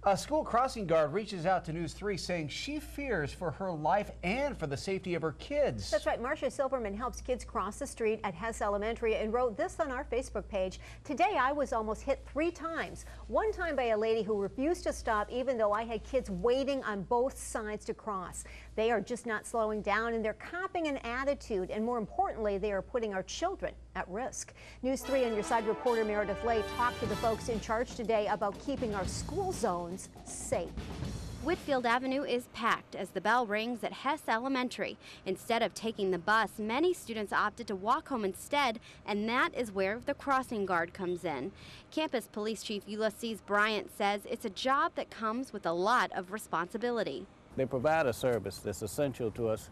A school crossing guard reaches out to News 3 saying she fears for her life and for the safety of her kids. That's right. Marcia Silverman helps kids cross the street at Hess Elementary and wrote this on our Facebook page. Today I was almost hit 3 times. One time by a lady who refused to stop even though I had kids waiting on both sides to cross. They are just not slowing down and they're copying an attitude, and more importantly, they are putting our children at risk. News 3 on your side reporter Meredith Lay talked to the folks in charge today about keeping our school zones safe. Whitfield Avenue is packed as the bell rings at Hess Elementary. Instead of taking the bus, many students opted to walk home instead, and that is where the crossing guard comes in. Campus Police Chief Ulysses Bryant says it's a job that comes with a lot of responsibility. They provide a service that's essential to us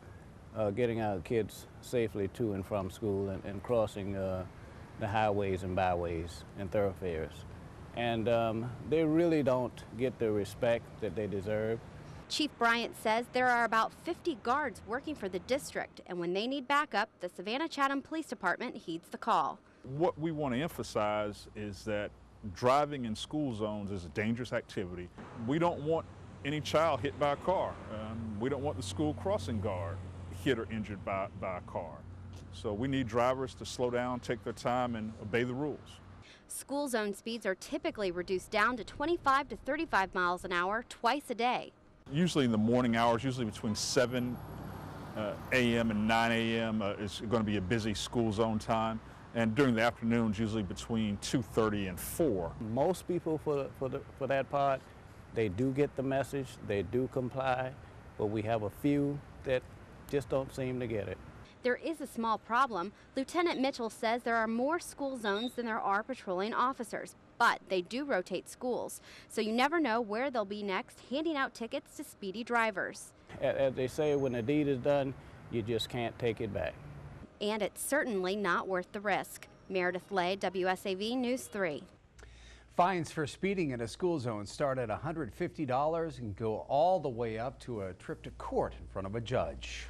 getting our kids safely to and from school and crossing the highways and byways and thoroughfares. And they really don't get the respect that they deserve. Chief Bryant says there are about 50 guards working for the district, and when they need backup, the Savannah-Chatham Police Department heeds the call. What we want to emphasize is that driving in school zones is a dangerous activity. We don't want any child hit by a car. We don't want the school crossing guard hit or injured by a car. So we need drivers to slow down, take their time, and obey the rules. School zone speeds are typically reduced down to 25 to 35 miles an hour twice a day. Usually in the morning hours, usually between 7 a.m. and 9 a.m. Is going to be a busy school zone time. And during the afternoons, usually between 2:30 and 4. Most people for that part, they do get the message, they do comply, but we have a few that just don't seem to get it. There is a small problem. Lieutenant Mitchell says there are more school zones than there are patrolling officers, but they do rotate schools, so you never know where they'll be next, handing out tickets to speedy drivers. As they say, when the deed is done, you just can't take it back. And it's certainly not worth the risk. Meredith Lay, WSAV News 3. Fines for speeding in a school zone start at $150 and go all the way up to a trip to court in front of a judge.